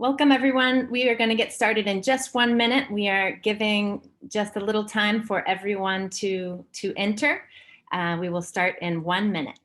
Welcome, everyone. We are going to get started in just 1 minute. We are giving just a little time for everyone to enter. We will start in 1 minute.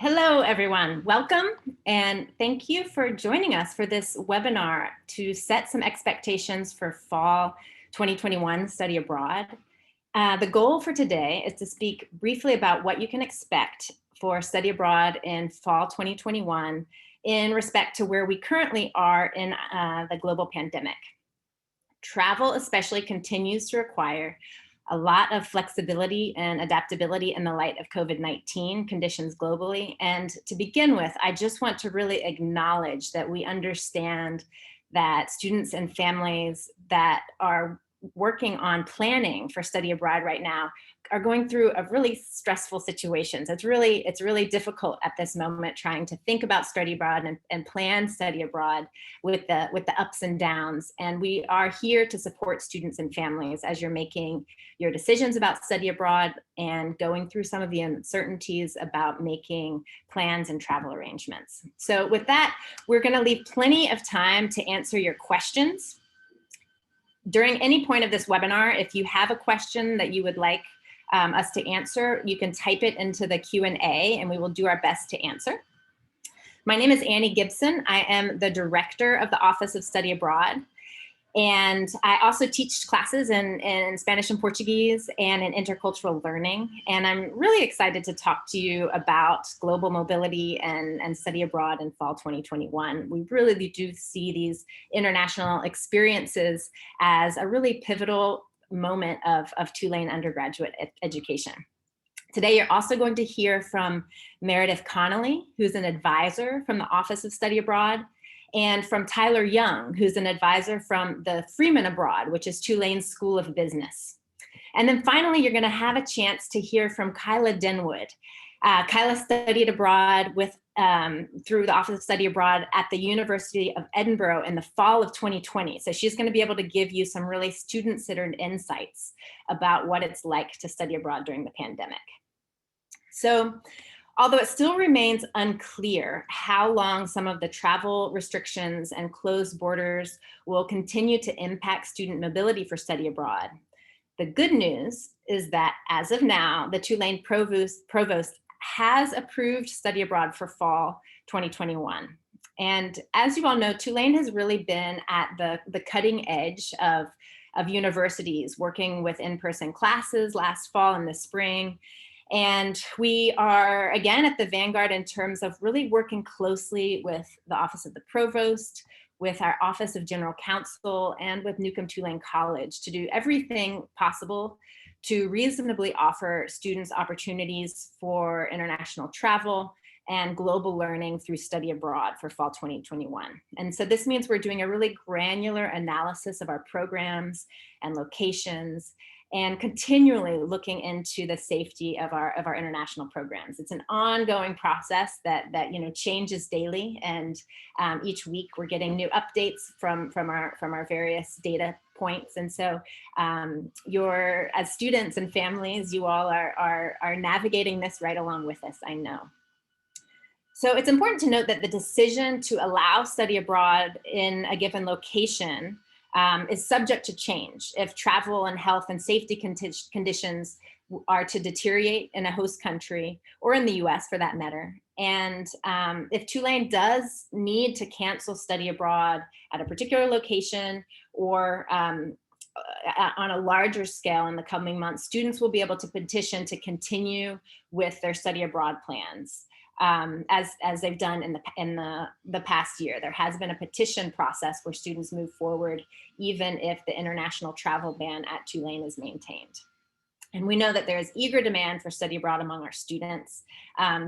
Hello, everyone. Welcome, and thank you for joining us for this webinar to set some expectations for fall 2021 study abroad. The goal for today is to speak briefly about what you can expect for study abroad in fall 2021 in respect to where we currently are in the global pandemic. Travel especially continues to require a lot of flexibility and adaptability in the light of COVID-19 conditions globally. And to begin with, I just want to really acknowledge that we understand that students and families that are working on planning for study abroad right now are going through a really stressful situations. It's really difficult at this moment trying to think about study abroad and plan study abroad with the ups and downs. And we are here to support students and families as you're making your decisions about study abroad and going through some of the uncertainties about making plans and travel arrangements. So with that, we're going to leave plenty of time to answer your questions. During any point of this webinar, if you have a question that you would like us to answer, you can type it into the Q&A and we will do our best to answer. My name is Annie Gibson. I am the director of the Office of Study Abroad. And I also teach classes in Spanish and Portuguese and in intercultural learning. And I'm really excited to talk to you about global mobility and study abroad in fall 2021. We really do see these international experiences as a really pivotal moment of Tulane undergraduate education. Today, you're also going to hear from Meredith Connolly, who's an advisor from the Office of Study Abroad, and from Tyler Young, who's an advisor from the Freeman Abroad, which is Tulane's School of Business. And then finally, you're gonna have a chance to hear from Kyla Denwood. Kyla studied abroad through the Office of Study Abroad at the University of Edinburgh in the fall of 2020. So she's gonna be able to give you some really student-centered insights about what it's like to study abroad during the pandemic. So, although it still remains unclear how long some of the travel restrictions and closed borders will continue to impact student mobility for study abroad, the good news is that as of now, the Tulane Provost has approved study abroad for fall 2021. And as you all know, Tulane has really been at the cutting edge of universities working with in-person classes last fall and this spring. And we are, again, at the vanguard in terms of really working closely with the Office of the Provost, with our Office of General Counsel, and with Newcomb-Tulane College to do everything possible to reasonably offer students opportunities for international travel and global learning through study abroad for fall 2021. And so this means we're doing a really granular analysis of our programs and locations, and continually looking into the safety of our international programs. It's an ongoing process that changes daily, and each week we're getting new updates from our various data points. And so as students and families, you all are navigating this right along with us, I know. So it's important to note that the decision to allow study abroad in a given location is subject to change if travel and health and safety conditions are to deteriorate in a host country, or in the US for that matter. And if Tulane does need to cancel study abroad at a particular location, or on a larger scale in the coming months, students will be able to petition to continue with their study abroad plans. As they've done in the past year. There has been a petition process where students move forward, even if the international travel ban at Tulane is maintained. And we know that there is eager demand for study abroad among our students.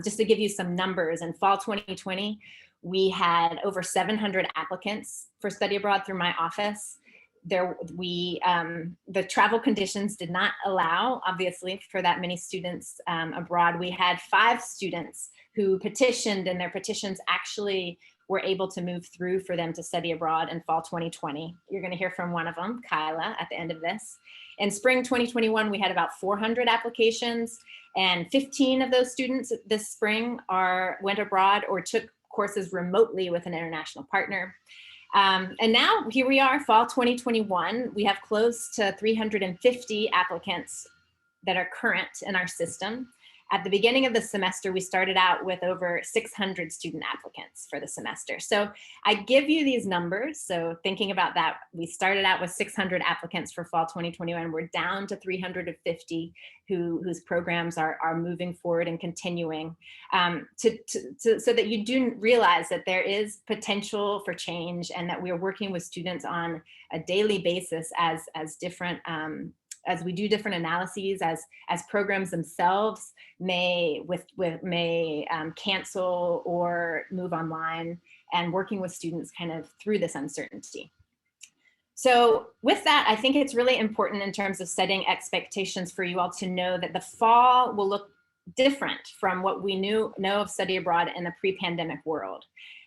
Just to give you some numbers, in fall 2020, we had over 700 applicants for study abroad through my office. The travel conditions did not allow, obviously, for that many students abroad. We had 5 students who petitioned, and their petitions actually were able to move through for them to study abroad in fall 2020. You're going to hear from one of them, Kyla, at the end of this. In spring 2021, we had about 400 applications, and 15 of those students this spring went abroad or took courses remotely with an international partner. And now here we are, fall 2021. We have close to 350 applicants that are current in our system. At the beginning of the semester, we started out with over 600 student applicants for the semester. So I give you these numbers. So thinking about that, we started out with 600 applicants for fall 2021. We're down to 350 whose programs are moving forward and continuing, so that you do realize that there is potential for change, and that we are working with students on a daily basis as we do different analyses, as programs themselves may cancel or move online, and working with students kind of through this uncertainty. So with that, I think it's really important in terms of setting expectations for you all to know that the fall will look different from what we know of study abroad in the pre-pandemic world.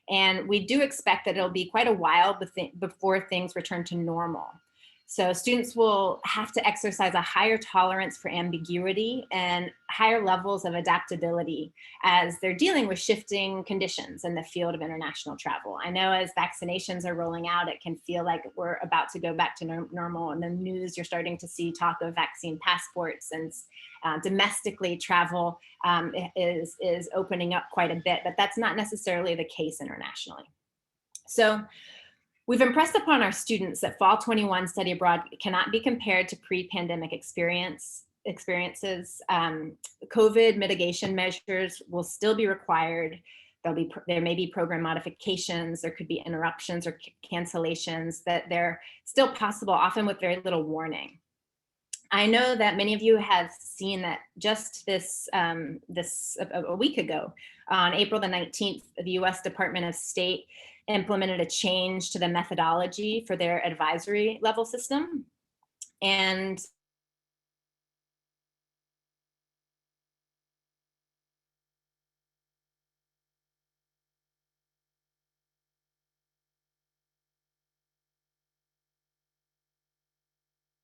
And we do expect that it'll be quite a while before things return to normal. So students will have to exercise a higher tolerance for ambiguity and higher levels of adaptability as they're dealing with shifting conditions in the field of international travel. I know as vaccinations are rolling out, it can feel like we're about to go back to normal. In the news, you're starting to see talk of vaccine passports, and domestically travel is opening up quite a bit, but that's not necessarily the case internationally. So we've impressed upon our students that fall 21 study abroad cannot be compared to pre-pandemic experiences. COVID mitigation measures will still be required. There may be program modifications, there could be interruptions or cancellations, that they're still possible, often with very little warning. I know that many of you have seen that just a week ago, on April the 19th, the US Department of State implemented a change to the methodology for their advisory level system. And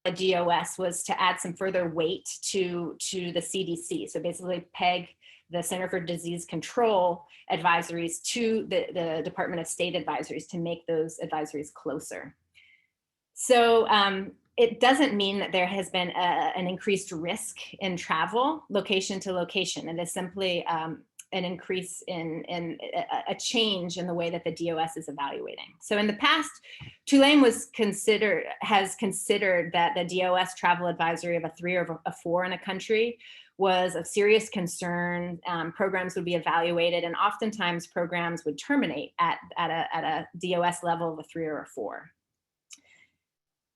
the DOS was to add some further weight to the CDC. So basically peg the Center for Disease Control advisories to the Department of State advisories to make those advisories closer. So it doesn't mean that there has been an increased risk in travel location to location. It is simply an increase in a change in the way that the DOS is evaluating. So in the past, Tulane has considered that the DOS travel advisory of a 3 or a 4 in a country was of serious concern. Programs would be evaluated, and oftentimes programs would terminate at a DOS level of a 3 or a 4.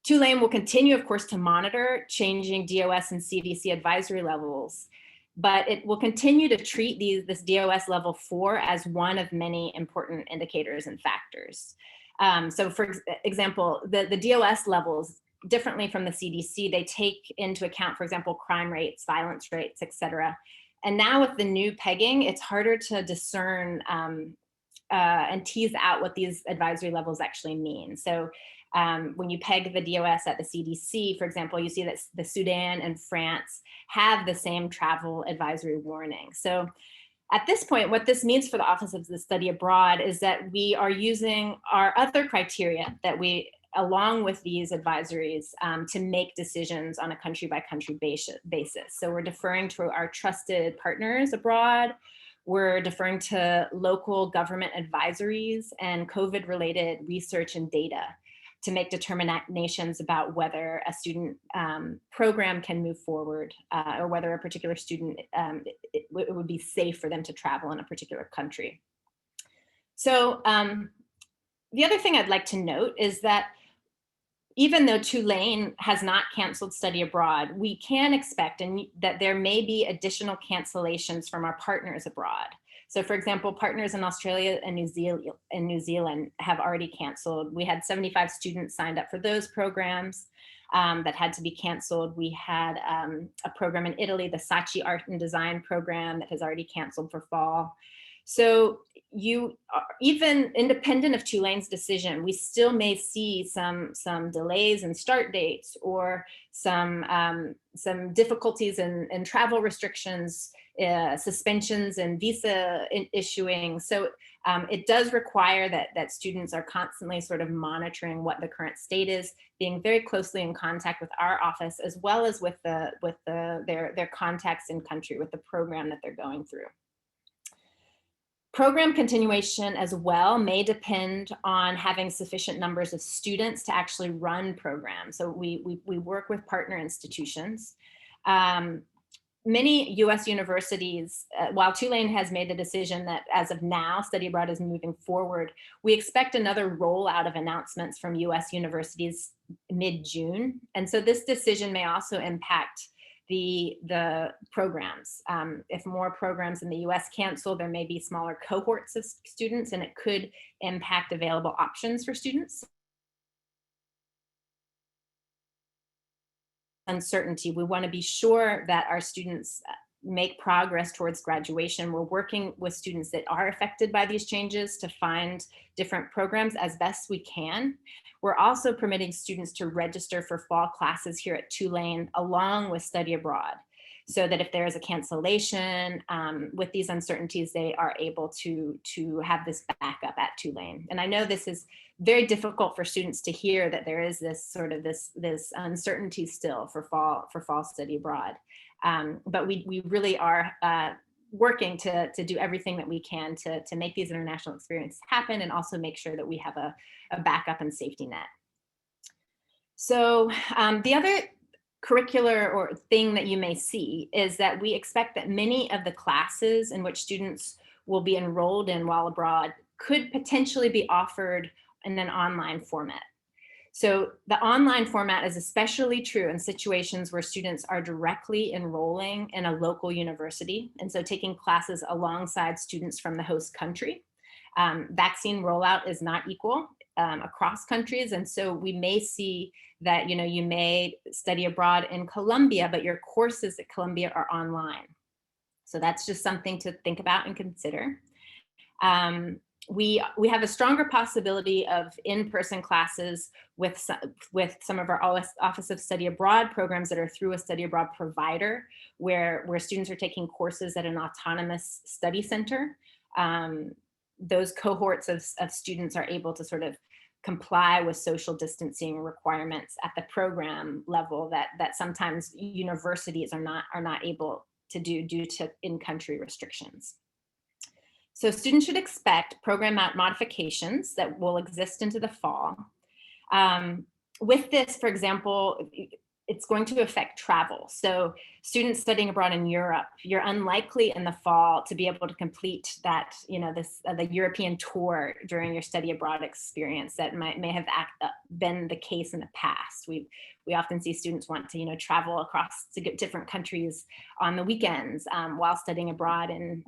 Tulane will continue, of course, to monitor changing DOS and CDC advisory levels, but it will continue to treat this DOS level 4 as one of many important indicators and factors. So for example, the DOS levels, differently from the CDC, they take into account, for example, crime rates, violence rates, et cetera. And now with the new pegging, it's harder to discern and tease out what these advisory levels actually mean. So when you peg the DOS at the CDC, for example, you see that the Sudan and France have the same travel advisory warning. So at this point, what this means for the Office of the Study Abroad is that we are using our other criteria that we, along with these advisories, to make decisions on a country-by-country basis. So we're deferring to our trusted partners abroad. We're deferring to local government advisories and COVID-related research and data to make determinations about whether a student program can move forward, or whether a particular student, it would be safe for them to travel in a particular country. So the other thing I'd like to note is that even though Tulane has not canceled study abroad, we can expect that there may be additional cancellations from our partners abroad. So for example, partners in Australia and New Zealand have already canceled. We had 75 students signed up for those programs that had to be canceled. We had a program in Italy, the Saatchi Art and Design program, that has already canceled for fall. So even independent of Tulane's decision, we still may see some delays in start dates, or some difficulties in travel restrictions, suspensions and visa issuing. So it does require that students are constantly sort of monitoring what the current state is, being very closely in contact with our office, as well as with their contacts in country, with the program that they're going through. Program continuation as well may depend on having sufficient numbers of students to actually run programs. So we work with partner institutions. Many US universities, while Tulane has made the decision that as of now, study abroad is moving forward, we expect another rollout of announcements from US universities mid-June. And so this decision may also impact the programs. If more programs in the US cancel, there may be smaller cohorts of students, and it could impact available options for students. Uncertainty, we want to be sure that our students make progress towards graduation. We're working with students that are affected by these changes to find different programs as best we can. We're also permitting students to register for fall classes here at Tulane along with study abroad, so that if there is a cancellation with these uncertainties, they are able to have this backup at Tulane. And I know this is very difficult for students to hear, that there is this sort of this uncertainty still for fall study abroad. But we really are working to do everything that we can to make these international experiences happen, and also make sure that we have a backup and safety net. So the other curricular or thing that you may see is that we expect that many of the classes in which students will be enrolled in while abroad could potentially be offered in an online format. So the online format is especially true in situations where students are directly enrolling in a local university, and so taking classes alongside students from the host country. Vaccine rollout is not equal across countries, and so we may see that you may study abroad in Colombia, but your courses at Columbia are online. So that's just something to think about and consider. We have a stronger possibility of in-person classes with some of our Office of Study Abroad programs that are through a study abroad provider, where students are taking courses at an autonomous study center. Those cohorts of students are able to sort of comply with social distancing requirements at the program level that sometimes universities are not able to do due to in-country restrictions. So students should expect program modifications that will exist into the fall. With this, for example, it's going to affect travel. So students studying abroad in Europe, you're unlikely in the fall to be able to complete that, the European tour during your study abroad experience that may have been the case in the past. We often see students want to, travel across to different countries on the weekends while studying abroad in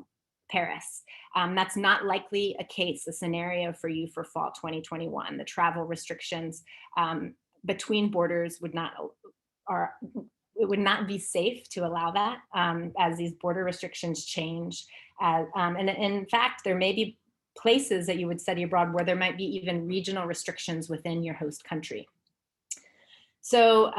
Paris. That's not likely a scenario for you for fall 2021. The travel restrictions between borders would not be safe to allow that as these border restrictions change. And in fact, there may be places that you would study abroad where there might be even regional restrictions within your host country. So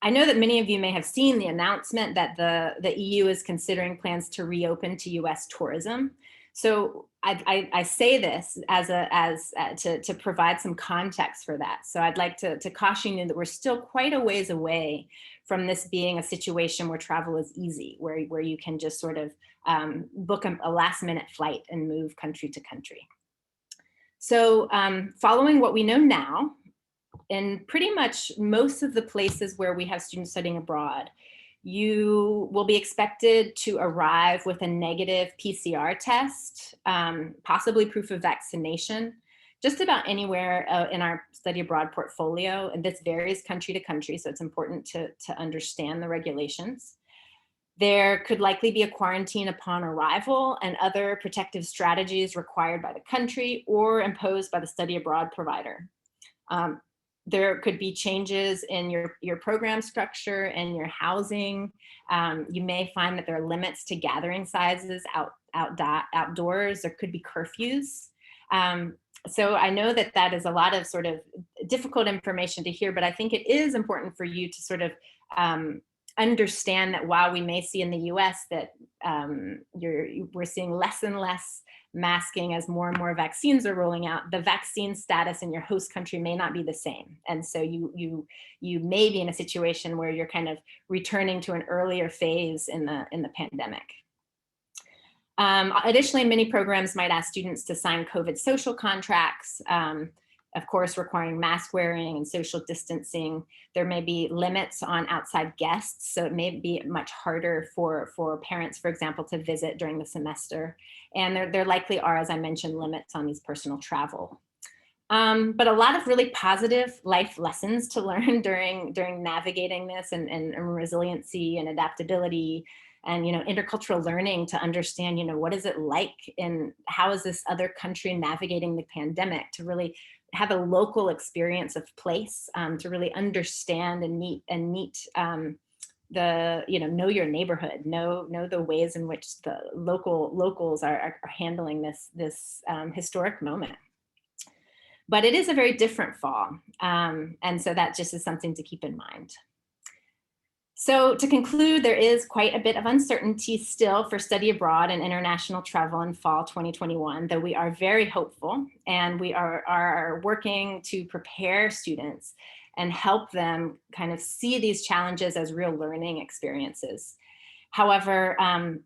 I know that many of you may have seen the announcement that the EU is considering plans to reopen to US tourism. So I say this to provide some context for that. So I'd like to caution you that we're still quite a ways away from this being a situation where travel is easy, where you can just sort of book a last minute flight and move country to country. So following what we know now, in pretty much most of the places where we have students studying abroad, you will be expected to arrive with a negative PCR test, possibly proof of vaccination, just about anywhere in our study abroad portfolio. And this varies country to country, so it's important to understand the regulations. There could likely be a quarantine upon arrival and other protective strategies required by the country or imposed by the study abroad provider. There could be changes in your program structure and your housing. You may find that there are limits to gathering sizes outdoors. There could be curfews. So I know that that is a lot of sort of difficult information to hear, but I think it is important for you to sort of understand that while we may see in the US that we're seeing less and less masking as more and more vaccines are rolling out, the vaccine status in your host country may not be the same. And so you may be in a situation where you're kind of returning to an earlier phase in the pandemic. Additionally, many programs might ask students to sign COVID social contracts, of course, requiring mask wearing and social distancing. There may be limits on outside guests, so it may be much harder for parents, for example, to visit during the semester. And there likely are, as I mentioned, limits on these personal travel. But a lot of really positive life lessons to learn during navigating this, and resiliency and adaptability, and intercultural learning to understand what is it like and how is this other country navigating the pandemic, to really have a local experience of place, to really understand and meet the know your neighborhood, know the ways in which the locals are handling this historic moment. But it is a very different fall, and so that just is something to keep in mind. So to conclude, there is quite a bit of uncertainty still for study abroad and international travel in fall 2021, though we are very hopeful, and we are working to prepare students and help them kind of see these challenges as real learning experiences. However,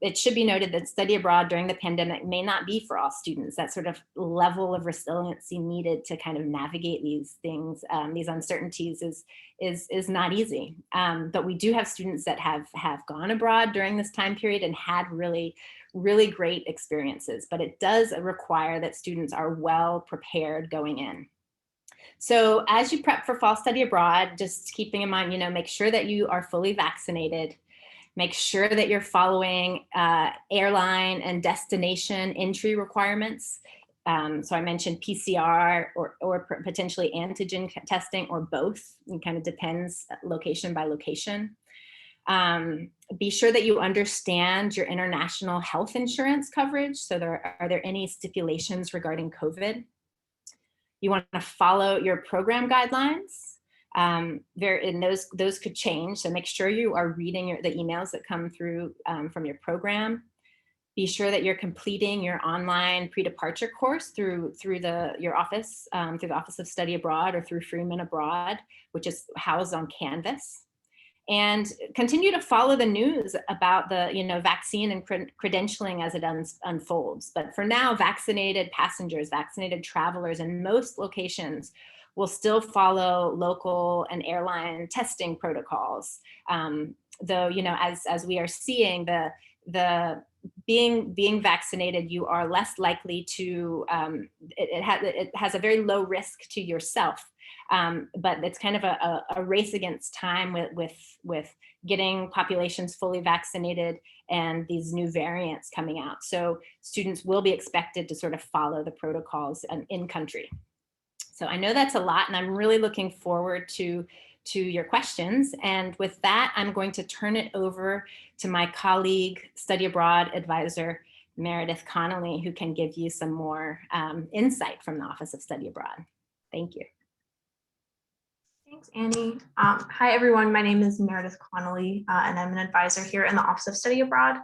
it should be noted that study abroad during the pandemic may not be for all students. That sort of level of resiliency needed to kind of navigate these things, these uncertainties, is not easy. But we do have students that have gone abroad during this time period and had really, really great experiences. But it does require that students are well prepared going in. So as you prep for fall study abroad, just keeping in mind, make sure that you are fully vaccinated. Make sure that you're following airline and destination entry requirements. So I mentioned PCR or potentially antigen testing, or both. It kind of depends location by location. Be sure that you understand your international health insurance coverage. So are there any stipulations regarding COVID? You want to follow your program guidelines. Those could change, so make sure you are reading the emails that come through from your program. Be sure that you're completing your online pre-departure course through your office, through the Office of Study Abroad or through Freeman Abroad, which is housed on Canvas. And continue to follow the news about the vaccine and credentialing as it unfolds. But for now, vaccinated passengers, vaccinated travelers in most locations will still follow local and airline testing protocols. Though, as we are seeing, the being vaccinated, you are less likely to, it has a very low risk to yourself. But it's kind of a race against time with getting populations fully vaccinated and these new variants coming out. So students will be expected to sort of follow the protocols in country. So I know that's a lot, and I'm really looking forward to your questions. And with that, I'm going to turn it over to my colleague, study abroad advisor, Meredith Connolly, who can give you some more insight from the Office of Study Abroad. Thank you. Thanks, Annie. Hi, everyone. My name is Meredith Connolly, and I'm an advisor here in the Office of Study Abroad.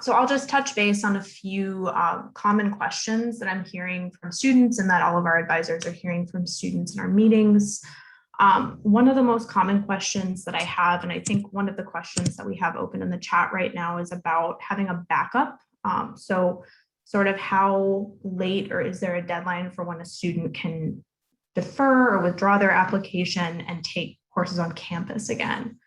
So I'll just touch base on a few common questions that I'm hearing from students and that all of our advisors are hearing from students in our meetings. One of the most common questions that I have, and I think one of the questions that we have open in the chat right now, is about having a backup. So sort of how late or is there a deadline for when a student can defer or withdraw their application and take courses on campus again.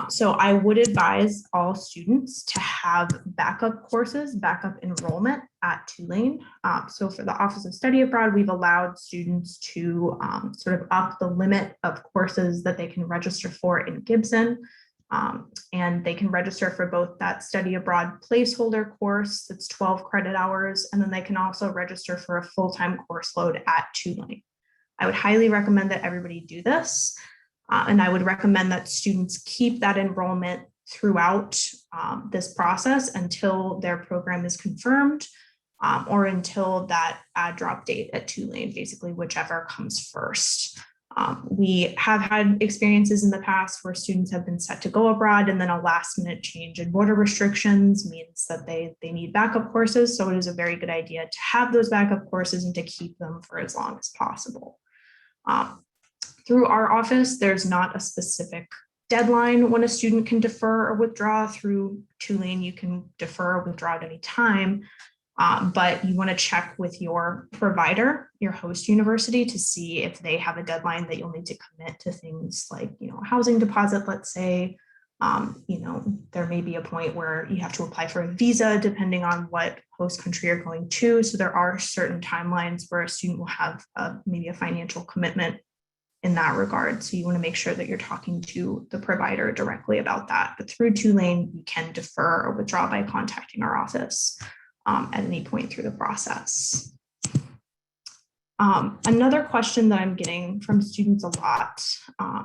So I would advise all students to have backup courses, backup enrollment at Tulane. So for the Office of Study Abroad, we've allowed students to sort of up the limit of courses that they can register for in Gibson. And they can register for both that study abroad placeholder course, that's 12 credit hours, and then they can also register for a full-time course load at Tulane. I would highly recommend that everybody do this. And I would recommend that students keep that enrollment throughout this process until their program is confirmed or until that add drop date at Tulane, basically whichever comes first. We have had experiences in the past where students have been set to go abroad and then a last minute change in border restrictions means that they need backup courses. So it is a very good idea to have those backup courses and to keep them for as long as possible. Through our office, there's not a specific deadline when a student can defer or withdraw. Through Tulane, you can defer or withdraw at any time, but you want to check with your provider, your host university, to see if they have a deadline that you'll need to commit to things like, a housing deposit, let's say. There may be a point where you have to apply for a visa depending on what host country you're going to. So there are certain timelines where a student will have maybe a financial commitment in that regard. So you want to make sure that you're talking to the provider directly about that. But through Tulane, you can defer or withdraw by contacting our office at any point through the process. Another question that I'm getting from students a lot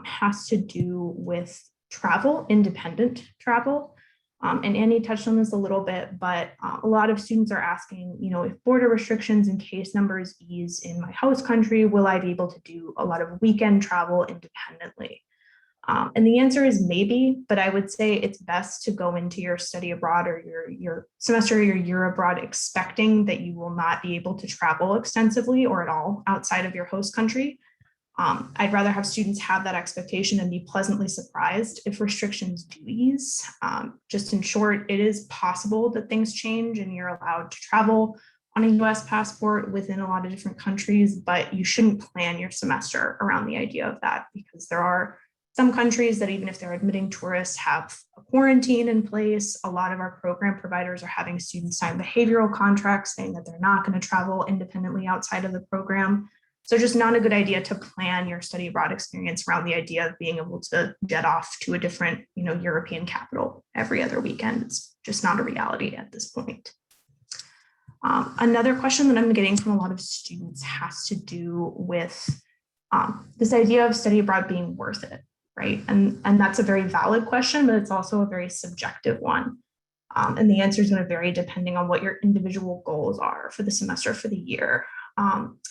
has to do with travel, independent travel. And Annie touched on this a little bit, but a lot of students are asking, if border restrictions and case numbers ease in my host country, will I be able to do a lot of weekend travel independently? And the answer is maybe, but I would say it's best to go into your study abroad or your semester or your year abroad expecting that you will not be able to travel extensively or at all outside of your host country. I'd rather have students have that expectation and be pleasantly surprised if restrictions do ease. Just in short, it is possible that things change and you're allowed to travel on a US passport within a lot of different countries, but you shouldn't plan your semester around the idea of that because there are some countries that even if they're admitting tourists have a quarantine in place. A lot of our program providers are having students sign behavioral contracts saying that they're not going to travel independently outside of the program. So just not a good idea to plan your study abroad experience around the idea of being able to jet off to a different, European capital every other weekend. It's just not a reality at this point. Another question that I'm getting from a lot of students has to do with this idea of study abroad being worth it, right? And that's a very valid question, but it's also a very subjective one. And the answer is going to vary depending on what your individual goals are for the semester, for the year.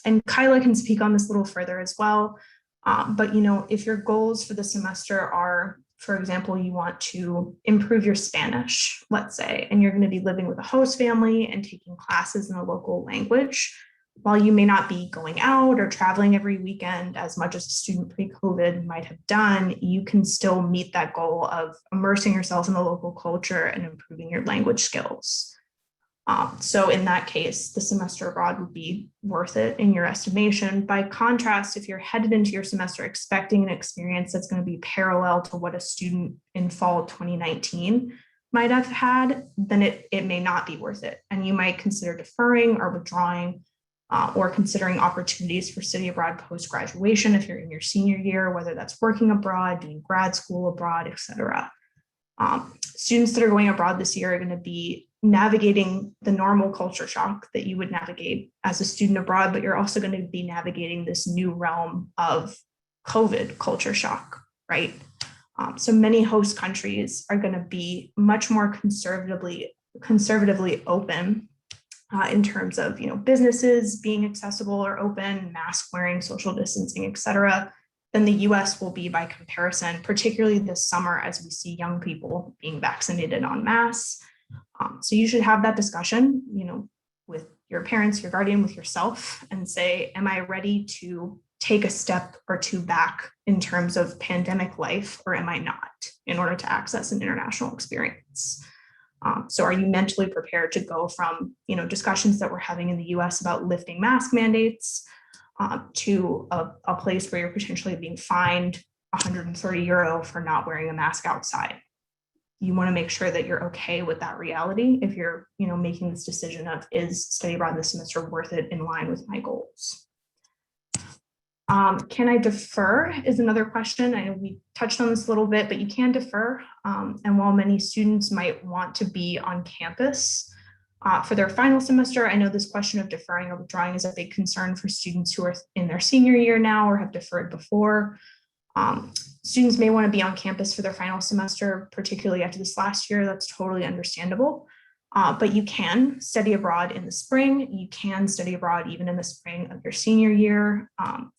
And Kyla can speak on this a little further as well. But, if your goals for the semester are, for example, you want to improve your Spanish, let's say, and you're going to be living with a host family and taking classes in a local language, while you may not be going out or traveling every weekend as much as a student pre-COVID might have done, you can still meet that goal of immersing yourself in the local culture and improving your language skills. So in that case, the semester abroad would be worth it in your estimation. By contrast, if you're headed into your semester expecting an experience that's going to be parallel to what a student in fall 2019 might have had, then it may not be worth it. And you might consider deferring or withdrawing or considering opportunities for study abroad post-graduation if you're in your senior year, whether that's working abroad, doing grad school abroad, et cetera. Students that are going abroad this year are going to be navigating the normal culture shock that you would navigate as a student abroad, but you're also going to be navigating this new realm of COVID culture shock, right? So many host countries are going to be much more conservatively open in terms of businesses being accessible or open, mask wearing, social distancing, et cetera, than the US will be by comparison, particularly this summer as we see young people being vaccinated en masse. So you should have that discussion, with your parents, your guardian, with yourself, and say, am I ready to take a step or two back in terms of pandemic life, or am I not, in order to access an international experience? So are you mentally prepared to go from, discussions that we're having in the US about lifting mask mandates to a place where you're potentially being fined €130 for not wearing a mask outside? You want to make sure that you're okay with that reality if you're, making this decision of, is study abroad this semester worth it in line with my goals? Can I defer is another question. I know we touched on this a little bit, but you can defer. And while many students might want to be on campus for their final semester, I know this question of deferring or withdrawing is a big concern for students who are in their senior year now or have deferred before. Students may want to be on campus for their final semester, particularly after this last year. That's totally understandable. But you can study abroad in the spring. You can study abroad even in the spring of your senior year.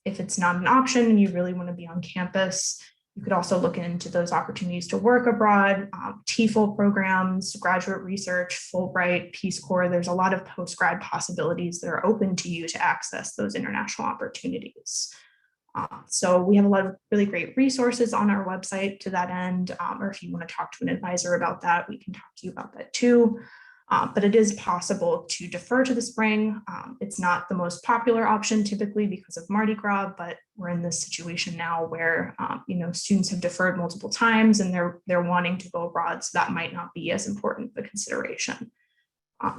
If it's not an option and you really want to be on campus, you could also look into those opportunities to work abroad, TEFL programs, graduate research, Fulbright, Peace Corps. There's a lot of post-grad possibilities that are open to you to access those international opportunities. So we have a lot of really great resources on our website to that end, or if you want to talk to an advisor about that, we can talk to you about that too. But it is possible to defer to the spring. It's not the most popular option typically because of Mardi Gras, but we're in this situation now where students have deferred multiple times and they're wanting to go abroad, so that might not be as important of a consideration.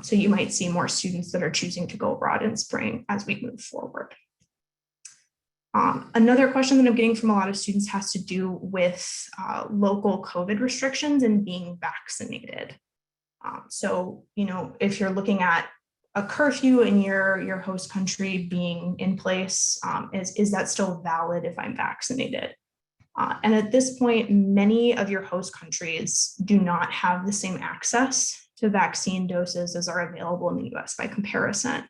So you might see more students that are choosing to go abroad in spring as we move forward. Another question that I'm getting from a lot of students has to do with local COVID restrictions and being vaccinated. So, if you're looking at a curfew in your host country being in place, is that still valid if I'm vaccinated? And at this point, many of your host countries do not have the same access to vaccine doses as are available in the US by comparison.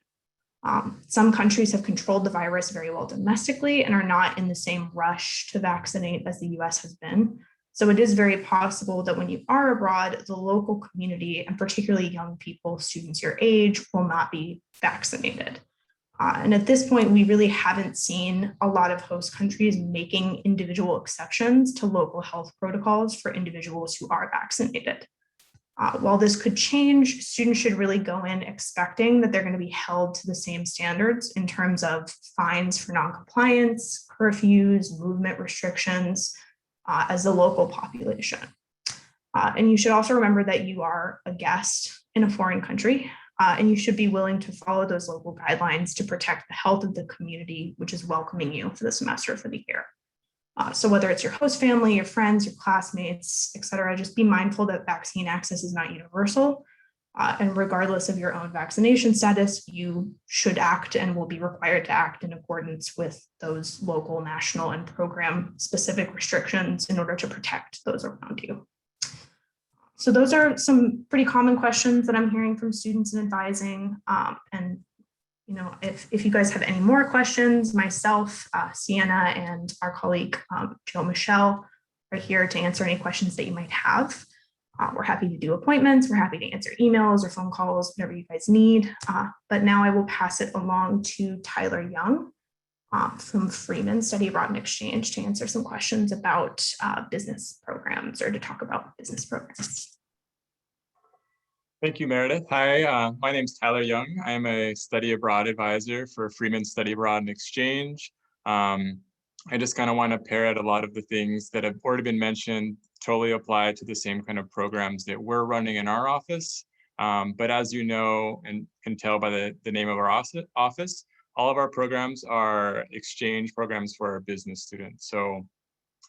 Some countries have controlled the virus very well domestically and are not in the same rush to vaccinate as the US has been. So it is very possible that when you are abroad, the local community, and particularly young people, students your age, will not be vaccinated. And at this point, we really haven't seen a lot of host countries making individual exceptions to local health protocols for individuals who are vaccinated. While this could change, students should really go in expecting that they're going to be held to the same standards in terms of fines for noncompliance, curfews, movement restrictions as the local population. And you should also remember that you are a guest in a foreign country, and you should be willing to follow those local guidelines to protect the health of the community, which is welcoming you for the semester, for the year. So whether it's your host family, your friends, your classmates, et cetera, just be mindful that vaccine access is not universal. And regardless of your own vaccination status, you should act and will be required to act in accordance with those local, national, and program specific restrictions in order to protect those around you. So those are some pretty common questions that I'm hearing from students in advising. And if you guys have any more questions, myself, Sienna, and our colleague, Joe Michelle, are here to answer any questions that you might have. We're happy to do appointments. We're happy to answer emails or phone calls, whatever you guys need. But now I will pass it along to Tyler Young from Freeman Study Abroad and Exchange to answer some questions about business programs or to talk about business programs. Thank you, Meredith. Hi, my name is Tyler Young. I am a study abroad advisor for Freeman Study Abroad and Exchange. I just kind of want to parrot a lot of the things that have already been mentioned, totally apply to the same kind of programs that we're running in our office. But as you know, and can tell by the name of our office, all of our programs are exchange programs for our business students. So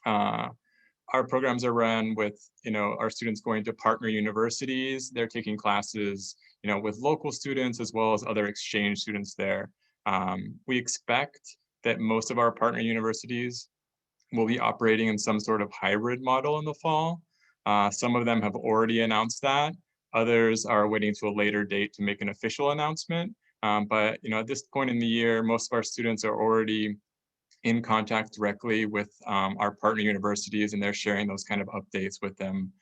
our programs are run with, our students going to partner universities. They're taking classes, with local students as well as other exchange students there. We expect that most of our partner universities will be operating in some sort of hybrid model in the fall. Some of them have already announced that. Others are waiting to a later date to make an official announcement. But at this point in the year, most of our students are already in contact directly with our partner universities, and they're sharing those kind of updates with them.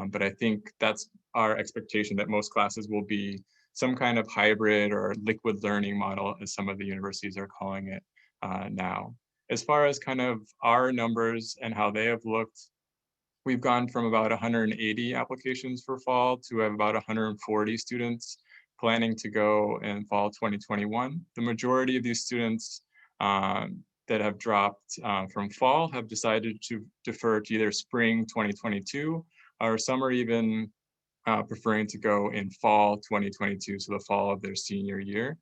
But I think that's our expectation, that most classes will be some kind of hybrid or liquid learning model, as some of the universities are calling it now. As far as kind of our numbers and how they have looked, we've gone from about 180 applications for fall to have about 140 students planning to go in fall 2021. The majority of these students that have dropped from fall have decided to defer to either spring 2022, or some are even preferring to go in fall 2022, so the fall of their senior year.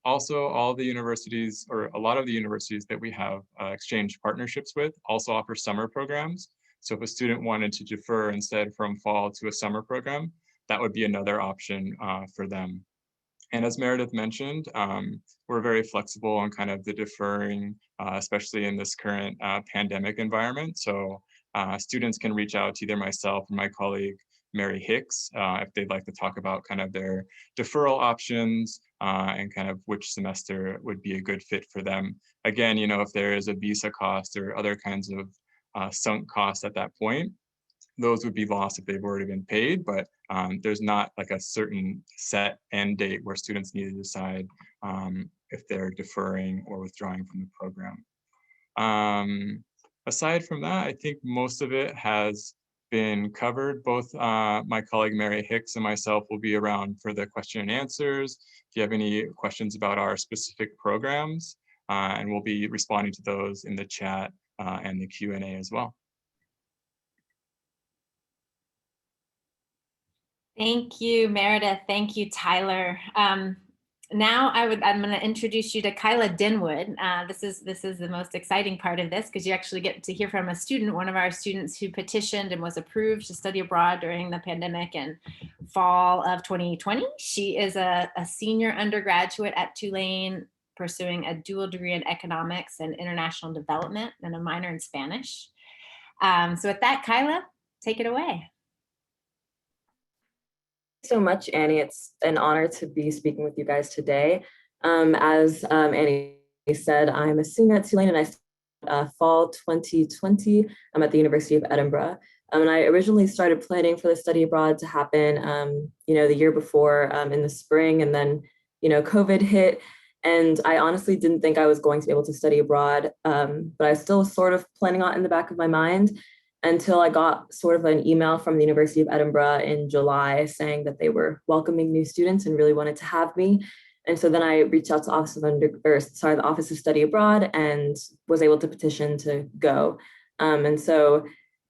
Also, all the universities, or a lot of the universities that we have exchange partnerships with, also offer summer programs. So if a student wanted to defer instead from fall to a summer program, that would be another option for them. And as Meredith mentioned, we're very flexible on kind of the deferring, especially in this current pandemic environment. So students can reach out to either myself or my colleague, Mary Hicks, if they'd like to talk about kind of their deferral options and kind of which semester would be a good fit for them. Again, you know, if there is a visa cost or other kinds of sunk costs at that point, those would be lost if they've already been paid, but there's not like a certain set end date where students need to decide if they're deferring or withdrawing from the program. Aside from that, I think most of it has been covered. Both my colleague Mary Hicks and myself will be around for the question and answers. If you have any questions about our specific programs, and we'll be responding to those in the chat and the Q&A as well. Thank you, Meredith. Thank you, Tyler. Now I'm going to introduce you to Kyla Dinwood. This is the most exciting part of this, because you actually get to hear from a student, one of our students who petitioned and was approved to study abroad during the pandemic in fall of 2020. She is a senior undergraduate at Tulane, pursuing a dual degree in economics and international development and a minor in Spanish. So with that, Kyla, take it away. So much, Annie. It's an honor to be speaking with you guys today. As Annie said, I'm a senior at Tulane, and I fall 2020. I'm at the University of Edinburgh. And I originally started planning for the study abroad to happen, the year before in the spring, and then, COVID hit. And I honestly didn't think I was going to be able to study abroad, but I was still sort of planning on it in the back of my mind, until I got sort of an email from the University of Edinburgh in July saying that they were welcoming new students and really wanted to have me. And so then I reached out to the Office of Study Abroad and was able to petition to go. And so,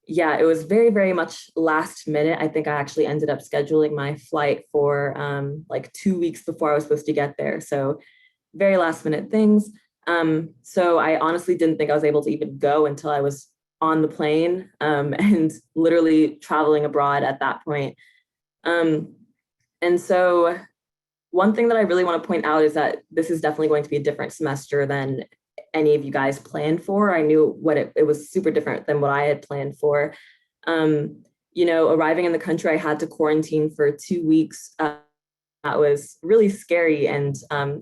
yeah, it was very, very much last minute. I think I actually ended up scheduling my flight for like 2 weeks before I was supposed to get there. So very last minute things. So I honestly didn't think I was able to even go until I was on the plane and literally traveling abroad at that point. And so one thing that I really want to point out is that this is definitely going to be a different semester than any of you guys planned for. I knew what it was super different than what I had planned for. Arriving in the country, I had to quarantine for 2 weeks. That was really scary and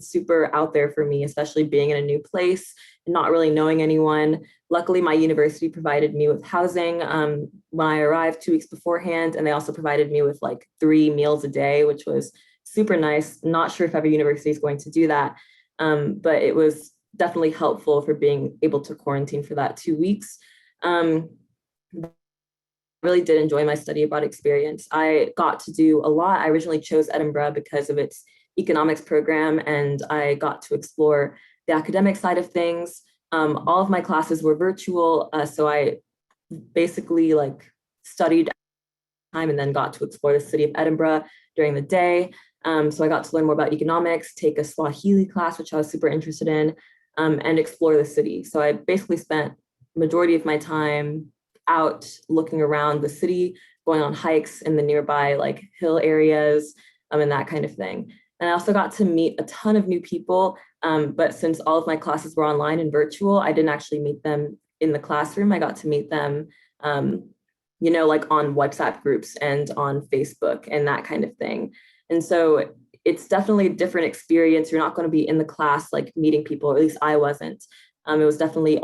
super out there for me, especially being in a new place and not really knowing anyone. Luckily, my university provided me with housing when I arrived 2 weeks beforehand, and they also provided me with like 3 meals a day, which was super nice. Not sure if every university is going to do that, but it was definitely helpful for being able to quarantine for that 2 weeks. Really did enjoy my study abroad experience. I got to do a lot. I originally chose Edinburgh because of its economics program, and I got to explore the academic side of things. All of my classes were virtual, so I basically studied time and then got to explore the city of Edinburgh during the day. So I got to learn more about economics, take a Swahili class, which I was super interested in, and explore the city. So I basically spent majority of my time out looking around the city, going on hikes in the nearby hill areas, and that kind of thing. And I also got to meet a ton of new people, but since all of my classes were online and virtual, I didn't actually meet them in the classroom. I got to meet them, on WhatsApp groups and on Facebook and that kind of thing. And so it's definitely a different experience. You're not going to be in the class meeting people, or at least I wasn't. It was definitely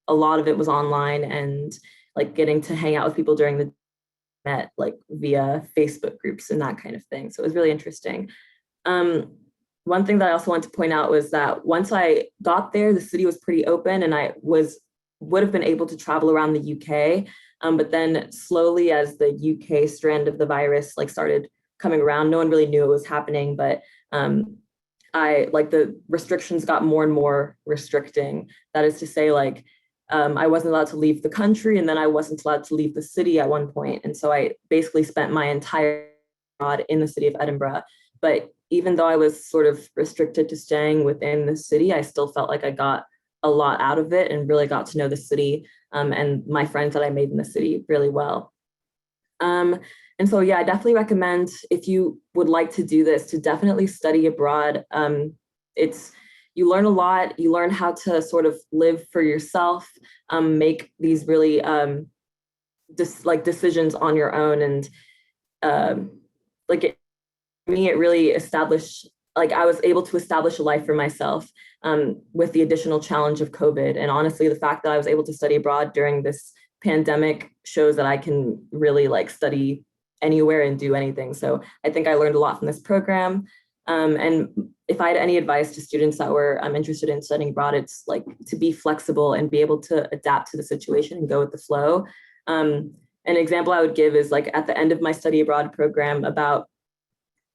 a lot of it was online and getting to hang out with people during the met via Facebook groups and that kind of thing. So it was really interesting. One thing that I also wanted to point out was that once I got there, the city was pretty open, and I would have been able to travel around the UK. But then slowly, as the UK strand of the virus like started coming around, no one really knew it was happening, but the restrictions got more and more restricting. That is to say, I wasn't allowed to leave the country, and then I wasn't allowed to leave the city at one point. And so I basically spent my entire abroad in the city of Edinburgh. But even though I was sort of restricted to staying within the city, I still felt like I got a lot out of it and really got to know the city and my friends that I made in the city really well. And so, yeah, I definitely recommend, if you would like to do this, to definitely study abroad. You learn a lot. You learn how to sort of live for yourself, make these really decisions on your own. And it really established, I was able to establish a life for myself with the additional challenge of COVID. And honestly, the fact that I was able to study abroad during this pandemic shows that I can really study anywhere and do anything. So I think I learned a lot from this program. And if I had any advice to students that were interested in studying abroad, it's to be flexible and be able to adapt to the situation and go with the flow. An example I would give is at the end of my study abroad program, about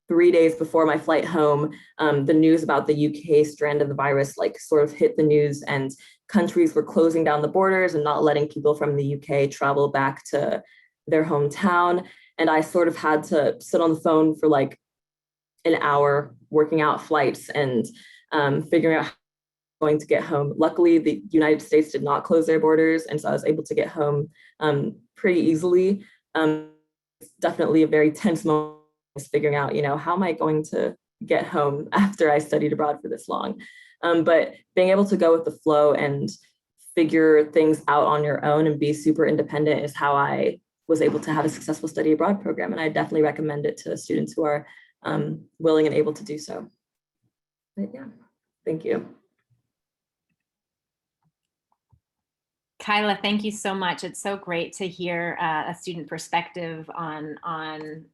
3 days before my flight home, the news about the UK strand of the virus sort of hit the news, and countries were closing down the borders and not letting people from the UK travel back to their hometown. And I sort of had to sit on the phone for an hour working out flights and figuring out how I'm going to get home. Luckily, the United States did not close their borders, and so I was able to get home pretty easily. It's definitely a very tense moment, figuring out, how am I going to get home after I studied abroad for this long? But being able to go with the flow and figure things out on your own and be super independent is how I was able to have a successful study abroad program. And I definitely recommend it to students who are willing and able to do so. But yeah, thank you. Kyla, thank you so much. It's so great to hear a student perspective on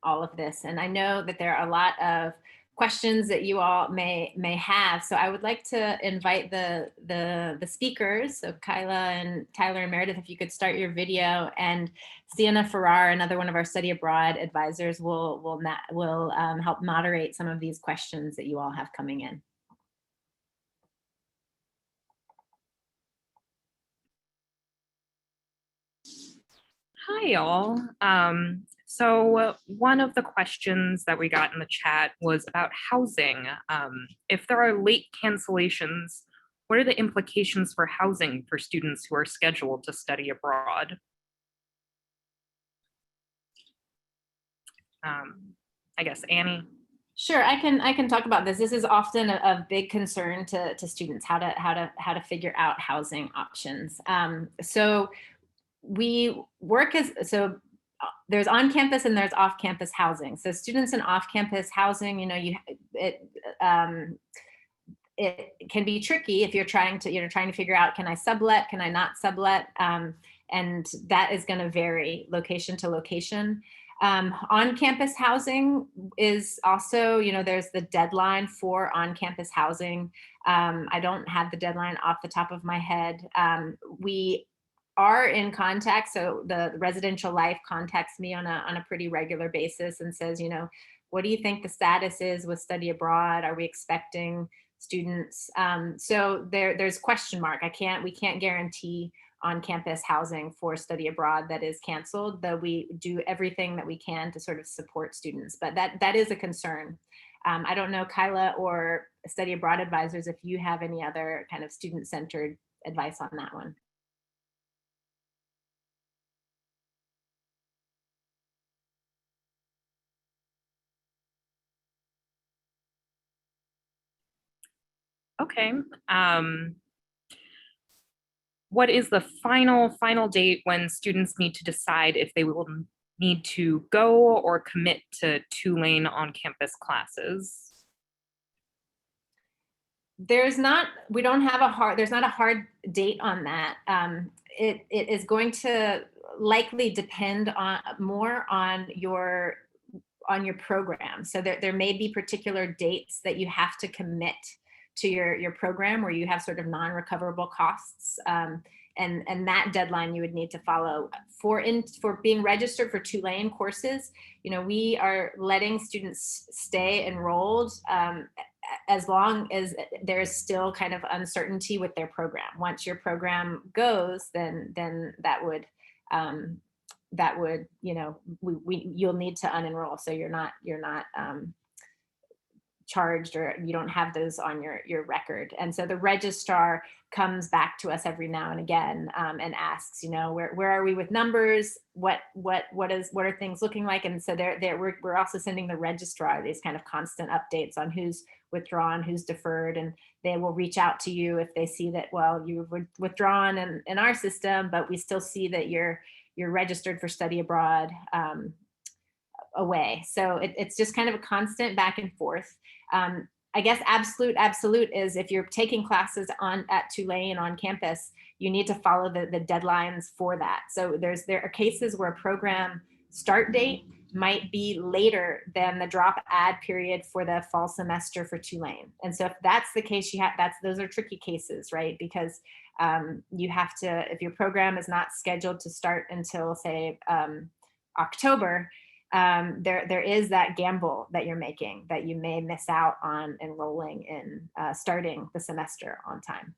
all of this. And I know that there are a lot of questions that you all may have. So I would like to invite the speakers, so Kyla and Tyler and Meredith, if you could start your video, and Sienna Farrar, another one of our study abroad advisors, will help moderate some of these questions that you all have coming in. Hi, y'all. So one of the questions that we got in the chat was about housing. If there are late cancellations, what are the implications for housing for students who are scheduled to study abroad? I guess Annie. Sure, I can talk about this. This is often a big concern to students, how to figure out housing options. So we work there's on-campus and there's off-campus housing. So students in off-campus housing, it can be tricky if you're trying to figure out, can I sublet, can I not sublet? And that is going to vary location to location. On-campus housing is also, there's the deadline for on-campus housing. I don't have the deadline off the top of my head. We are in contact. So the Residential Life contacts me on a pretty regular basis and says, what do you think the status is with study abroad? Are we expecting students? So there's question mark. We can't guarantee on-campus housing for study abroad that is canceled, though we do everything that we can to sort of support students. But that is a concern. I don't know, Kyla or study abroad advisors, if you have any other kind of student-centered advice on that one. Okay. What is the final date when students need to decide if they will need to go or commit to Tulane on-campus classes? There's not a hard date on that. It is going to likely depend more on your program. So there may be particular dates that you have to commit to your program where you have sort of non-recoverable costs. And that deadline you would need to follow for being registered for Tulane courses. We are letting students stay enrolled as long as there is still kind of uncertainty with their program. Once your program goes, then that would you'll need to unenroll. So you're not charged, or you don't have those on your record. And so the registrar comes back to us every now and again and asks, where are we with numbers? What are things looking like? And so we're also sending the registrar these kind of constant updates on who's withdrawn, who's deferred, and they will reach out to you if they see that, well, you've withdrawn in our system, but we still see that you're registered for study abroad away. So it's just kind of a constant back and forth. I guess absolute is if you're taking classes at Tulane on campus, you need to follow the deadlines for that. So there are cases where a program start date might be later than the drop add period for the fall semester for Tulane. And so if that's the case, those are tricky cases, right? Because you have to, if your program is not scheduled to start until say October, there is that gamble that you're making that you may miss out on enrolling in starting the semester on time.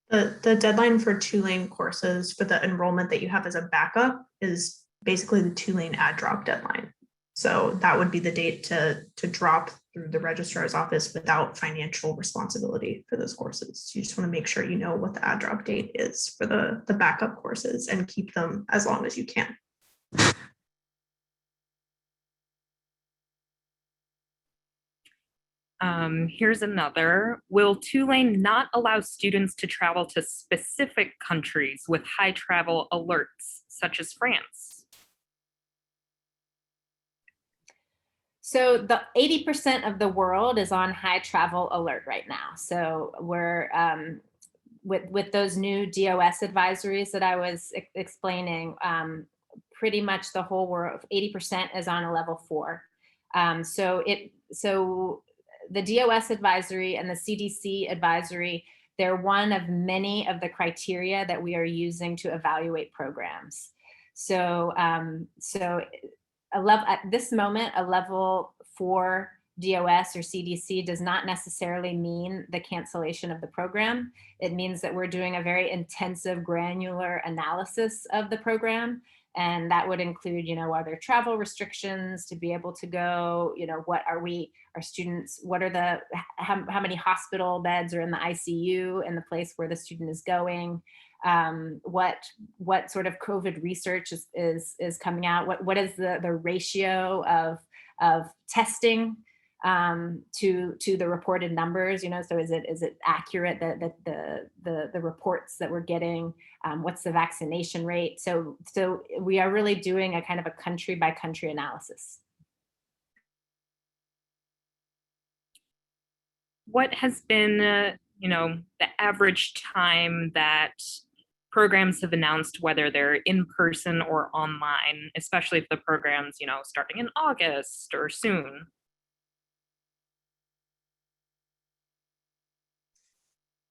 The deadline for Tulane courses for the enrollment that you have as a backup is basically the Tulane add drop deadline. So that would be the date to drop through the registrar's office without financial responsibility for those courses. You just want to make sure you know what the add drop date is for the backup courses and keep them as long as you can. Here's another. Will Tulane not allow students to travel to specific countries with high travel alerts, such as France? So the 80% of the world is on high travel alert right now. So we're with those new DOS advisories that I was explaining, pretty much the whole world, 80% is on a level 4. So the DOS advisory and the CDC advisory, they're one of many of the criteria that we are using to evaluate programs. So, at this moment, a level 4 DOS or CDC does not necessarily mean the cancellation of the program. It means that we're doing a very intensive, granular analysis of the program. And that would include, are there travel restrictions to be able to go? What are our students, what are how many hospital beds are in the ICU in the place where the student is going? What sort of COVID research is coming out? What is the ratio of testing to the reported numbers? So is it accurate that the reports that we're getting? What's the vaccination rate? So we are really doing a kind of a country by country analysis. What has been, the average time that programs have announced whether they're in person or online, especially if the program's, starting in August or soon?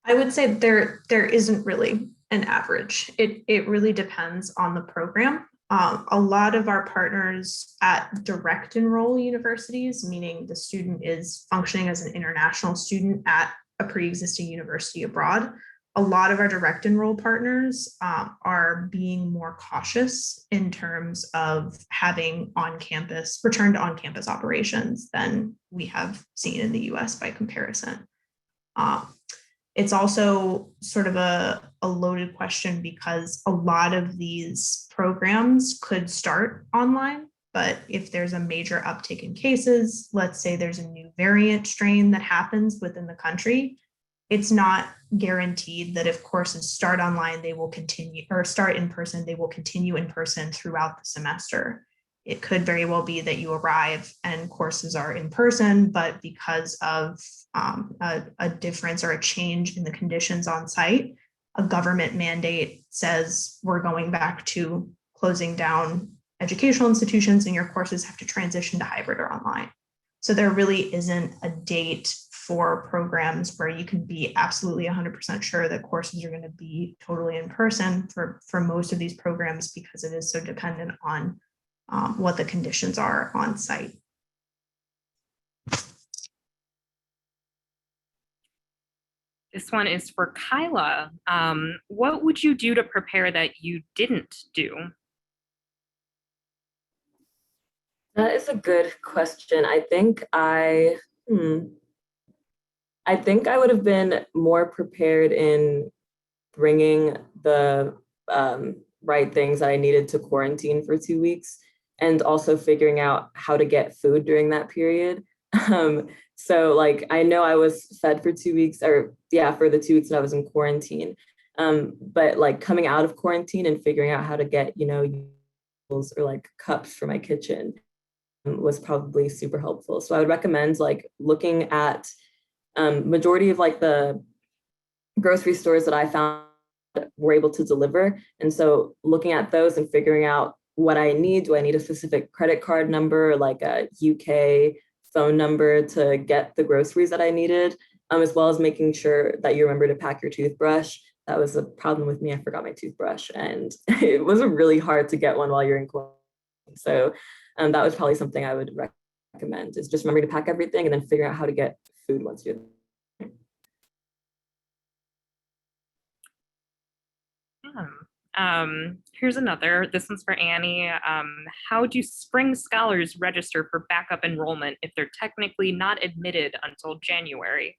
I would say there isn't really an average. It really depends on the program. A lot of our partners at direct enroll universities, meaning the student is functioning as an international student at a pre-existing university abroad, a lot of our direct enroll partners are being more cautious in terms of having return to on-campus operations than we have seen in the US by comparison. It's also sort of a loaded question because a lot of these programs could start online, but if there's a major uptick in cases, let's say there's a new variant strain that happens within the country, it's not guaranteed that if courses start online, they will continue, or start in person, they will continue in person throughout the semester. It could very well be that you arrive and courses are in person, but because of a difference or a change in the conditions on site, a government mandate says we're going back to closing down educational institutions and your courses have to transition to hybrid or online. So there really isn't a date for programs where you can be absolutely 100% sure that courses are going to be totally in person for most of these programs, because it is so dependent on what the conditions are on site. This one is for Kyla. What would you do to prepare that you didn't do? That is a good question. I think I would have been more prepared in bringing the right things that I needed to quarantine for 2 weeks, and also figuring out how to get food during that period. So like, I know I was fed for 2 weeks, or yeah, for the 2 weeks that I was in quarantine. But like coming out of quarantine and figuring out how to get, or like cups for my kitchen was probably super helpful. So I would recommend like looking at majority of like the grocery stores that I found were able to deliver. And so looking at those and figuring out what I need. Do I need a specific credit card number, like a UK phone number to get the groceries that I needed, as well as making sure that you remember to pack your toothbrush. That was a problem with me. I forgot my toothbrush, and it wasn't really hard to get one while you're in quarantine. So that was probably something I would recommend, is just remembering to pack everything and then figuring out how to get food once you're there. Here's another. This one's for Annie. How do spring scholars register for backup enrollment if they're technically not admitted until January?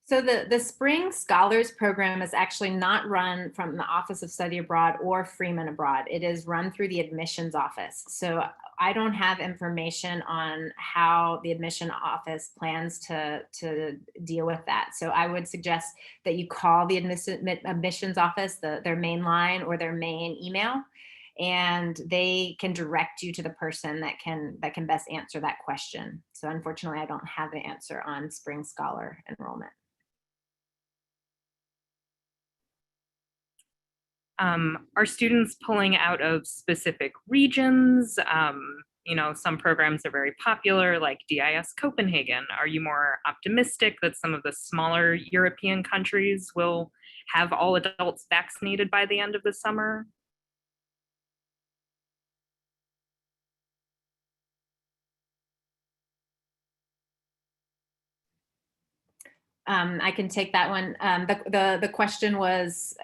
So the Spring Scholars Program is actually not run from the Office of Study Abroad or Freeman Abroad. It is run through the admissions office. So I don't have information on how the admission office plans to deal with that. So I would suggest that you call the admissions office, their main line or their main email, and they can direct you to the person that can best answer that question. So unfortunately, I don't have the answer on Spring Scholar enrollment. Are students pulling out of specific regions? Some programs are very popular, like DIS Copenhagen. Are you more optimistic that some of the smaller European countries will have all adults vaccinated by the end of the summer? I can take that one. The question was,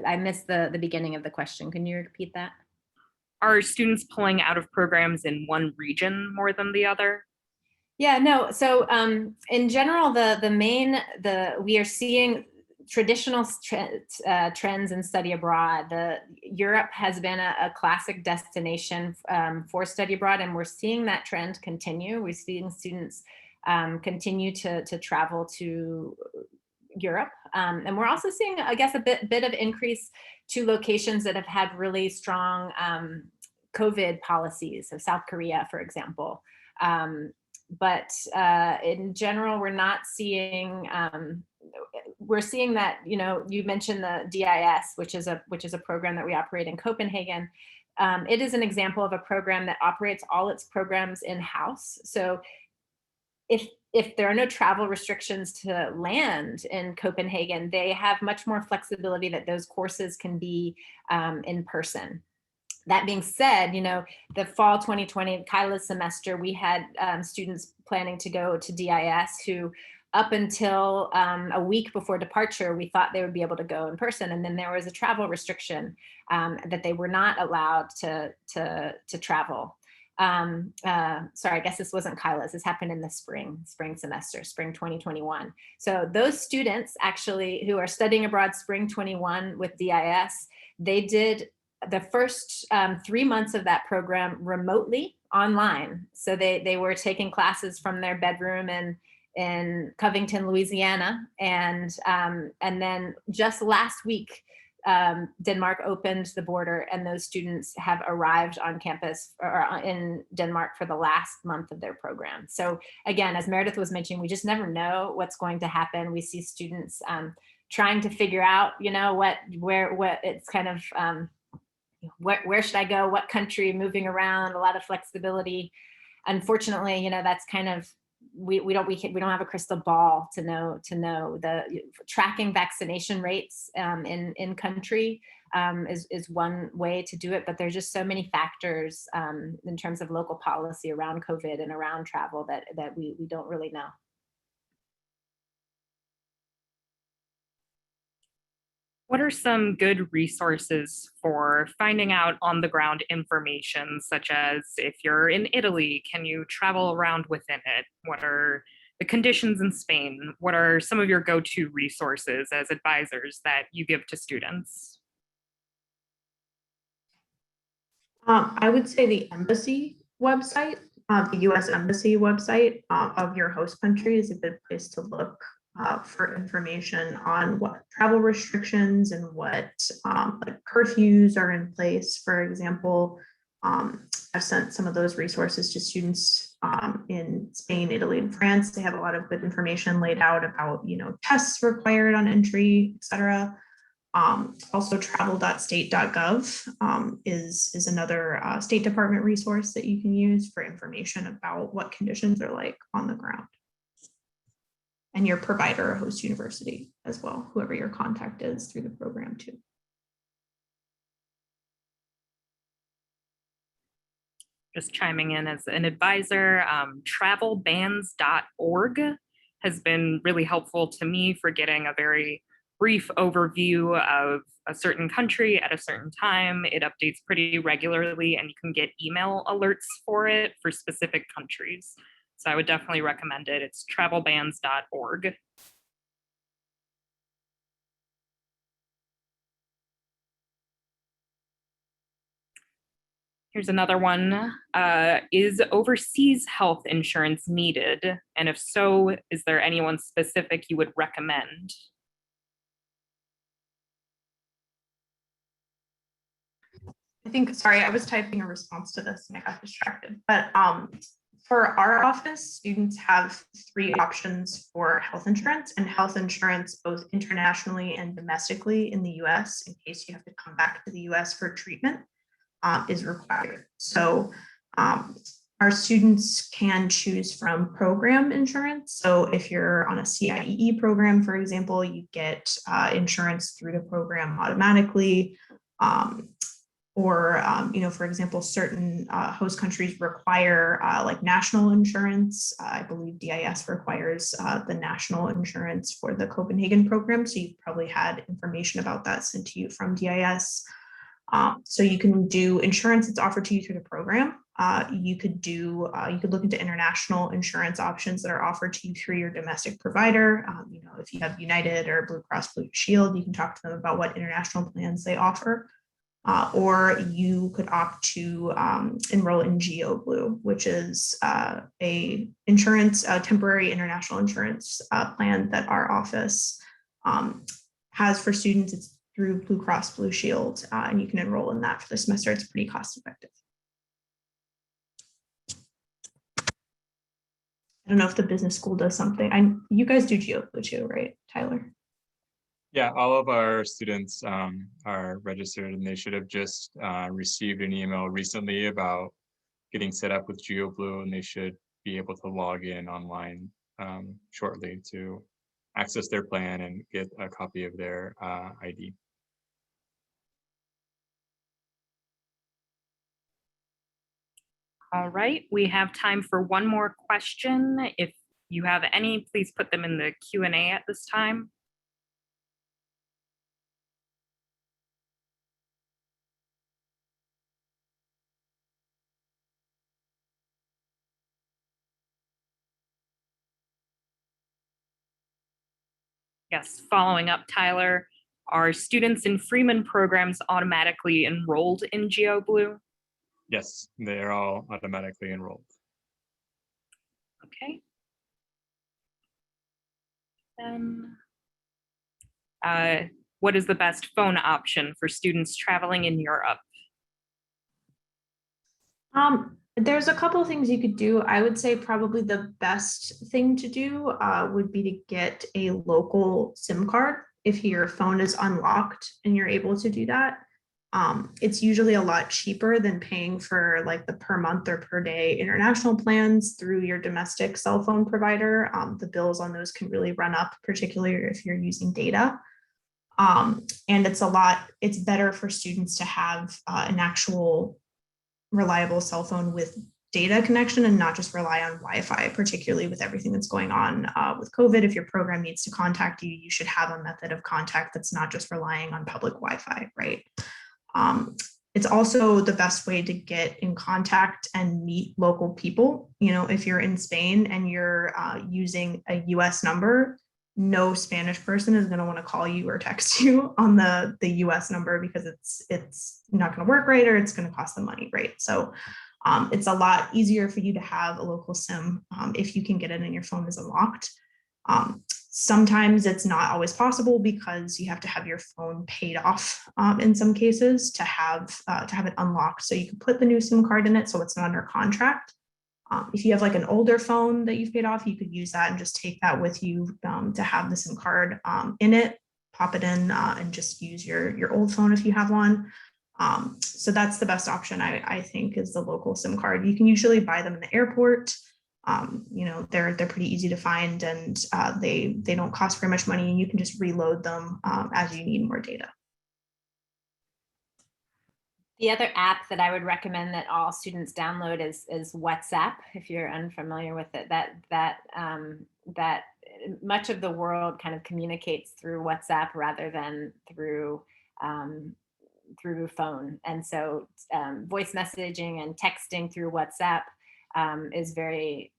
I missed the beginning of the question. Can you repeat that? Are students pulling out of programs in one region more than the other? Yeah, no. So in general, we are seeing traditional trends in study abroad. Europe has been a classic destination for study abroad, and we're seeing that trend continue. We're seeing students continue to travel to Europe. And we're also seeing, I guess, a bit of increase to locations that have had really strong COVID policies, so South Korea, for example. But in general, we're not seeing, we're seeing that, you mentioned the DIS, which is a program that we operate in Copenhagen. It is an example of a program that operates all its programs in-house. So if there are no travel restrictions to land in Copenhagen, they have much more flexibility that those courses can be in person. That being said, the fall 2020 Kyla's semester, we had students planning to go to DIS who, up until a week before departure, we thought they would be able to go in person. And then there was a travel restriction that they were not allowed to travel. Sorry, I guess this wasn't Kyla's. This happened in the spring semester, spring 2021. So those students actually who are studying abroad spring 21 with DIS, they did the first 3 months of that program remotely online. So they were taking classes from their bedroom in Covington, Louisiana. And then just last week, Denmark opened the border, and those students have arrived on campus or in Denmark for the last month of their program. So again, as Meredith was mentioning, we just never know what's going to happen. We see students trying to figure out, what it's kind of, where should I go? What country? Moving around, a lot of flexibility. Unfortunately, that's kind of we don't have a crystal ball to know the tracking vaccination rates in country is one way to do it, but there's just so many factors in terms of local policy around COVID and around travel that we don't really know. What are some good resources for finding out on the ground information, such as if you're in Italy, can you travel around within it? What are the conditions in Spain? What are some of your go-to resources as advisors that you give to students? I would say the embassy website, the U.S. Embassy website of your host country is a good place to look for information on what travel restrictions and what like curfews are in place. For example, I've sent some of those resources to students in Spain, Italy, and France. They have a lot of good information laid out about, tests required on entry, et cetera. Also travel.state.gov is another State Department resource that you can use for information about what conditions are like on the ground. And your provider or host university as well, whoever your contact is through the program too. Just chiming in as an advisor, travelbans.org has been really helpful to me for getting a very brief overview of a certain country at a certain time. It updates pretty regularly and you can get email alerts for it for specific countries. So I would definitely recommend it. It's travelbans.org. Here's another one. Is overseas health insurance needed? And if so, is there anyone specific you would recommend? Sorry, I was typing a response to this and I got distracted. But for our office, students have 3 options for health insurance, and health insurance both internationally and domestically in the US, in case you have to come back to the US for treatment, is required. So our students can choose from program insurance. So if you're on a CIEE program, for example, you get insurance through the program automatically. Or, for example, certain host countries require like national insurance. I believe DIS requires the national insurance for the Copenhagen program. So you've probably had information about that sent to you from DIS. So you can do insurance that's offered to you through the program. You could look into international insurance options that are offered to you through your domestic provider. If you have United or Blue Cross Blue Shield, you can talk to them about what international plans they offer. Or you could opt to enroll in GeoBlue, which is a temporary international insurance plan that our office has for students. It's through Blue Cross Blue Shield, and you can enroll in that for the semester. It's pretty cost effective. I don't know if the business school does something. You guys do GeoBlue too, right, Tyler? Yeah, all of our students are registered and they should have just received an email recently about getting set up with GeoBlue, and they should be able to log in online shortly to access their plan and get a copy of their ID. All right, we have time for one more question. If you have any, please put them in the Q&A at this time. Yes, following up, Tyler, are students in Freeman programs automatically enrolled in GeoBlue? Yes, they are all automatically enrolled. Okay. Then, what is the best phone option for students traveling in Europe? There's a couple of things you could do. I would say probably the best thing to do would be to get a local SIM card if your phone is unlocked and you're able to do that. It's usually a lot cheaper than paying for like the per month or per day international plans through your domestic cell phone provider. The bills on those can really run up, particularly if you're using data. And it's better for students to have an actual reliable cell phone with data connection and not just rely on Wi-Fi, particularly with everything that's going on with COVID. If your program needs to contact you, you should have a method of contact that's not just relying on public Wi-Fi, right? It's also the best way to get in contact and meet local people. You know, if you're in Spain and you're using a US number, no Spanish person is going to want to call you or text you on the US number because it's not going to work right or it's going to cost them money, right? So it's a lot easier for you to have a local SIM if you can get it and your phone is unlocked. Sometimes it's not always possible because you have to have your phone paid off in some cases to have it unlocked. So you can put the new SIM card in it so it's not under contract. If you have like an older phone that you've paid off, you could use that and just take that with you to have the SIM card in it, pop it in and just use your old phone if you have one. So that's the best option, I think, is the local SIM card. You can usually buy them in the airport. You know, they're pretty easy to find and they don't cost very much money and you can just reload them as you need more data. The other app that I would recommend that all students download is WhatsApp. If you're unfamiliar with it, that much of the world kind of communicates through WhatsApp rather than through phone. And so voice messaging and texting through WhatsApp is very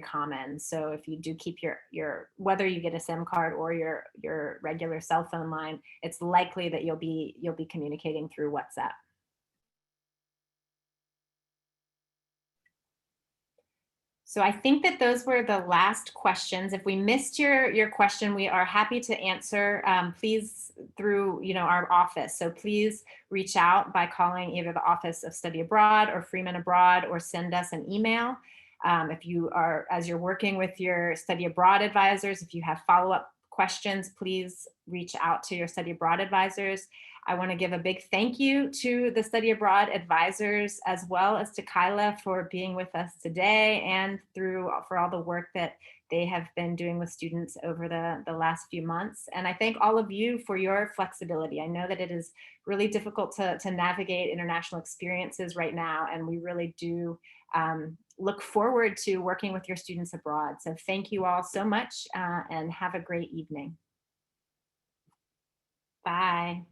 common. So if you do keep your whether you get a SIM card or your regular cell phone line, it's likely that you'll be communicating through WhatsApp. So I think that those were the last questions. If we missed your question, we are happy to answer, please, through our office. So please reach out by calling either the Office of Study Abroad or Freeman Abroad, or send us an email. If you are, as you're working with your study abroad advisors, if you have follow-up questions, please reach out to your study abroad advisors. I want to give a big thank you to the study abroad advisors, as well as to Kyla for being with us today and for all the work that they have been doing with students over the last few months. And I thank all of you for your flexibility. I know that it is really difficult to navigate international experiences right now, and we really do look forward to working with your students abroad. So thank you all so much and have a great evening. Bye.